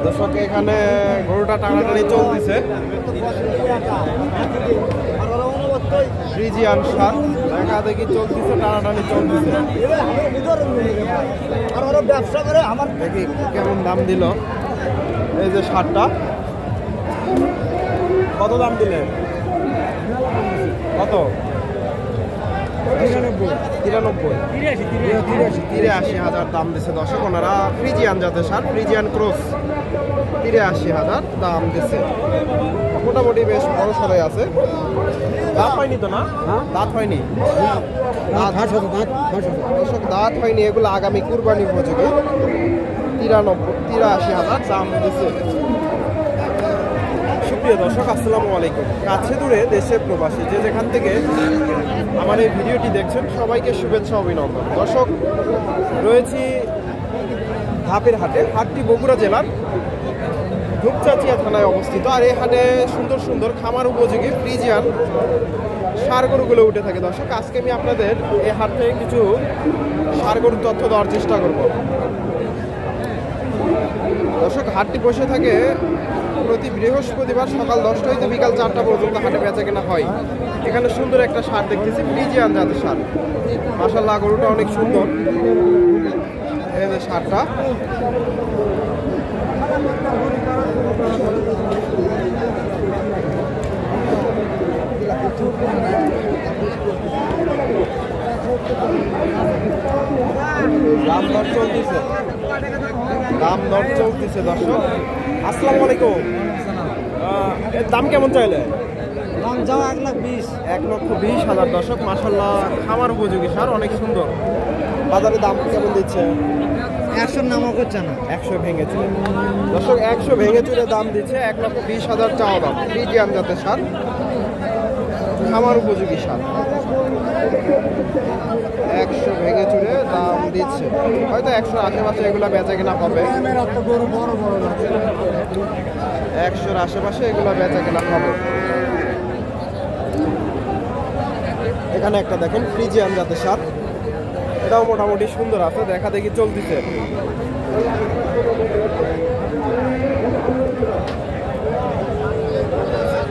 দর্শক এখানে গরুটা টানাটানি চলতেছে। ফ্রিজিয়ান সার দেখা দেখি চলতেছে, টানাটানি চলতেছে। ব্যবসা করে আমার দেখি কেমন দাম দিল এই যে সারটা। কত দাম দিলেন? কত? 83,000 দাম দিচ্ছে দর্শক। ওনারা ফ্রিজিয়ান জাতের সার, ফ্রিজিয়ান ক্রস, 83,000 দাম দিচ্ছে। মোটামুটি বেশ বড় সরাই আছে। দাঁত হয়নি তো না? দাঁত হয়নি, দর্শক দাঁত হয়নি। এগুলো আগামী কুরবানি উপযোগী। 83,000 দাম দিচ্ছে। সুপ্রিয় দর্শক, আসসালামু আলাইকুম। কাছে দূরে দেশে প্রবাসী যে যেখান থেকে আমার এই ভিডিওটি দেখছেন সবাইকে শুভেচ্ছা অভিনন্দন। দর্শক, রয়েছি ধাপের হাটে। হাটটি বগুড়া জেলার ধূপচাচিয়া থানায় অবস্থিত। আর এই হাটে সুন্দর সুন্দর খামার উপযোগী ফ্রিজিয়ান ষাঁড় গরুগুলো উঠে থাকে। দর্শক, আজকে আমি আপনাদের এই হাট থেকে কিছু ষাঁড় গরুর তথ্য দেওয়ার চেষ্টা করব। দর্শক, হাটটি বসে থাকে প্রতি বৃহস্পতিবার সকাল 10টা হইতে বিকাল 4টা পর্যন্ত হাটে বেচা কেনা হয়। এখানে সুন্দর একটা ষাঁড় দেখতেছি, ফ্রিজিয়ান জাতের ষাঁড়। মাশাআল্লাহ, গরুটা অনেক সুন্দর। এই যে ষাঁড়টা, দাম দর চলতেছে, দাম দর চলতেছে। দর্শক, আসসালামু আলাইকুম। এর দাম কেমন চাইলে? দাম যাও 1,20,000। 1,20,000 দর্শক। মাশাআল্লাহ, খামার উপযোগী সার, অনেক সুন্দর। বাজারে দাম কেমন দিচ্ছে? 100 নামও করছে না, 100 ভেঙে চুরে। দর্শক, 100 ভেঙে চুরে দাম দিচ্ছে। 1,20,000 চাওয়া দাম। ফ্রিজিয়ান জাতের সার, খামার উপযোগী সার। 100 ভেঙে চুরে দাম দিচ্ছে। হয়তো 100 আশেপাশে এগুলা বেচা কেনা হবে। 100 আশেপাশে এগুলা বেচা কেনা হবে। এখানে একটা দেখেন ফ্রিজিয়ান জাতের সার, এটাও মোটামুটি সুন্দর আছে, দেখা দেখি চলতেছে।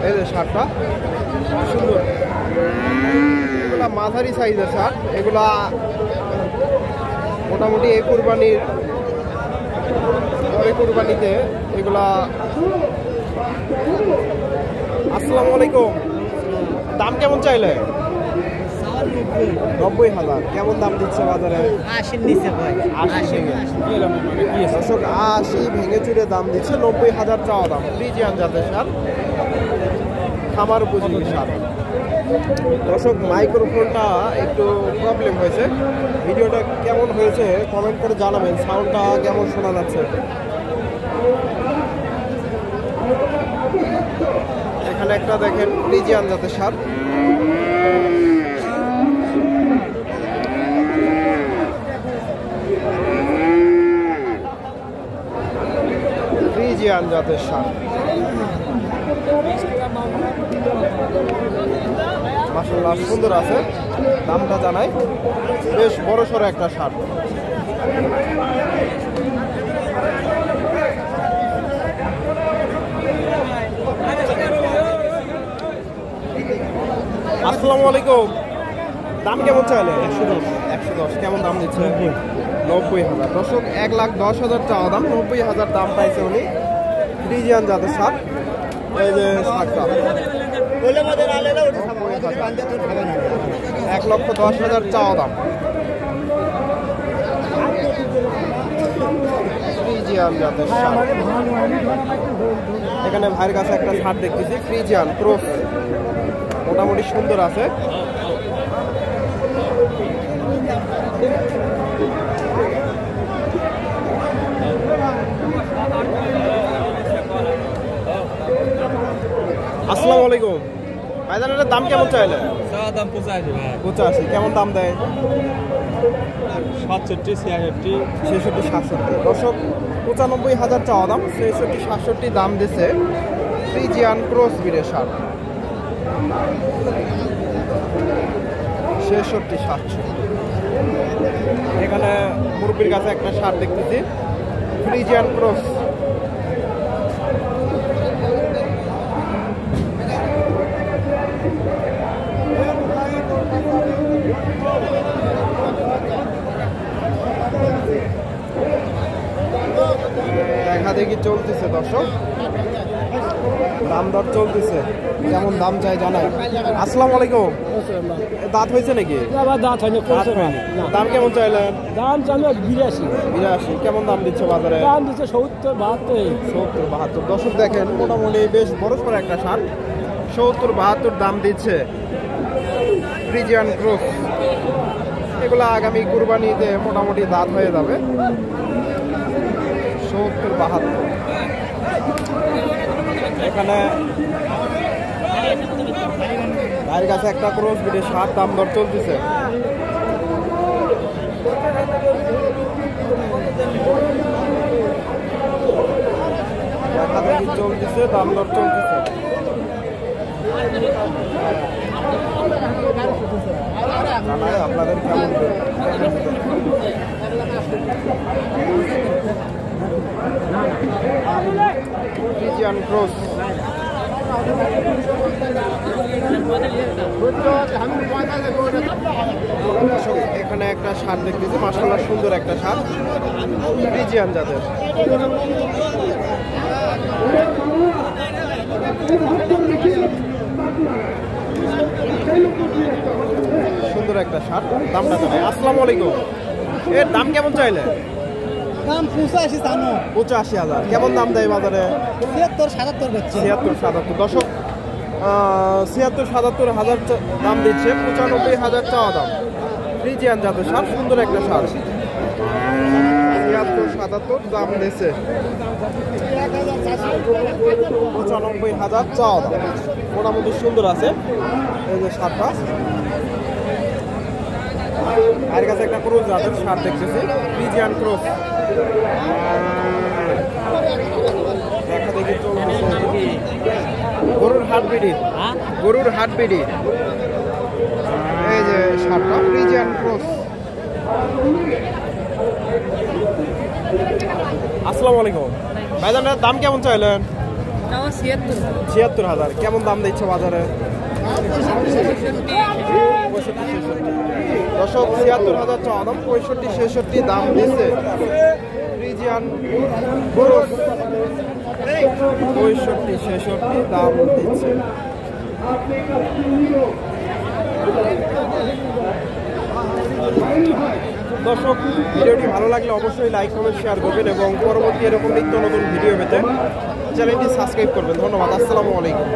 এই যে সারটা সুন্দর। এগুলা মাঝারি সাইজের সার। এগুলা মোটামুটি এই কুরবানিতে এগুলা। আসসালামু আলাইকুম। দাম কেমন চাইলে? 90,000। কেমন দাম দিচ্ছে বাজারে? 80 নিচে ভাই, 80 দর্শক, 80 ভেঙে চুরে দাম দিচ্ছে। 90,000 চাওয়া দাম। ফ্রিজিয়ান জাতের সার, খামার উপযোগী সার। দর্শক, মাইক্রোফোনটা একটু প্রবলেম হয়েছে। ভিডিওটা কেমন হয়েছে কমেন্ট করে জানাবেন। সাউন্ডটা কেমন শোনা যাচ্ছে? এখানে একটা দেখেন ফ্রিজিয়ান জাতের সার, ফ্রিজিয়ান জাতের সার। মাশাআল্লাহ, সুন্দর আছে। দামটা জানাই, বেশ বড় সড়ো একটা সার। আসসালামু আলাইকুম। দাম কেমন চাইলে? 110। কেমন দাম দিচ্ছে? 90,000 দর্শক। 1,10,000 চাওয়া দাম, 90,000 দাম পাইছে উনি। ফ্রিজিয়ান জাতের সার। এই যে সারটা 1,10,000 চাওয়া দাম। ফ্রিজিয়ান জাতের সার। এখানে ভাইয়ের কাছে একটা সার দেখতেছি, ফ্রিজিয়ান ক্রস, মোটামুটি সুন্দর আছে। আসসালামু আলাইকুম। ভাইজান, এটার দাম কেমন চাইলে? দাম 85 ভাই। 85। কেমন দাম দেয়? 67, 66, 66, 67। দর্শক, 95,000 চাওয়া দাম, 66, 67 দাম দিচ্ছে। ফ্রিজিয়ান ক্রস বিড়ের সার, 66, 67। এখানে মুরব্বির কাছে একটা সার দেখতেছি, ফ্রিজিয়ান ক্রস, দেখা দেখি চলতেছে দর্শক, দাম দর চলতেছে, কেমন দাম চাই জানাই। আসসালামু আলাইকুম। দাঁত হয়েছে নাকি? দাঁত হয়নি, দাঁত হয়নি। দাম কেমন চাইলেন? দাম চাইলে 82। 82। কেমন দাম দিচ্ছে বাজারে? দাম দিচ্ছে 70, 72। 70, 72। দর্শক দেখেন মোটামুটি বেশ বড় সড়ো একটা ষাট, 70, 72 দাম দিচ্ছে। ফ্রিজিয়ান ক্রস, এগুলো আগামী কুরবানিতে মোটামুটি দাঁত হয়ে যাবে। 70, 72। এখানে ভাইয়ের কাছে একটা ক্রস বিটে 60 দাম দর চলতেছে। দেখা দেখি চলতেছে, দাম দর চলতেছে। জানাই আপনাদের কেমন ফ্রিজিয়ান ক্রস। এখানে একটা শার্ট দেখতেছি, মাশাআল্লাহ সুন্দর একটা শার্ট, ফ্রিজিয়ান জাতের। সুন্দর একটা শার্ট, দামটা জানাই। আসসালামু আলাইকুম। এর দাম কেমন চাইলে? দাম 85 জানো। 85,000। কেমন দাম দেয় বাজারে? 76, 77 হচ্ছে। 76, 77। দর্শক 76, 77 হাজার দাম দিচ্ছে, 95,000 চাওয়া দাম। ফ্রিজিয়ান জাতের সার, সুন্দর একটা সার। 76, 77 দাম দিচ্ছে, 95,000 চাওয়া দাম। মোটামুটি সুন্দর আছে এই যে সারটা। আর কাছে একটা ক্রস জাতের সার দেখতেছি, ফ্রিজিয়ান ক্রস। দেখা দেখি চলতেছে। গরুর হাট বিডি, গরুর হাট বিডি। এই যে সারটা, ফ্রিজিয়ান ক্রস। আসসালামু আলাইকুম। ভাইজানের দাম কেমন চাইলেন? 76,000। কেমন দাম দিচ্ছে বাজারে? 65, 66। দর্শক 76,000 চাওয়া দাম, 65, 66 দাম দিচ্ছে। ফ্রিজিয়ান ক্রস 65, 66 দাম দিচ্ছে। দর্শক ভিডিওটি ভালো লাগলে অবশ্যই লাইক, কমেন্ট, শেয়ার করবেন এবং পরবর্তী এরকম নিত্য নতুন ভিডিও পেতে চ্যানেলটি সাবস্ক্রাইব করবেন। ধন্যবাদ। আসসালামু আলাইকুম।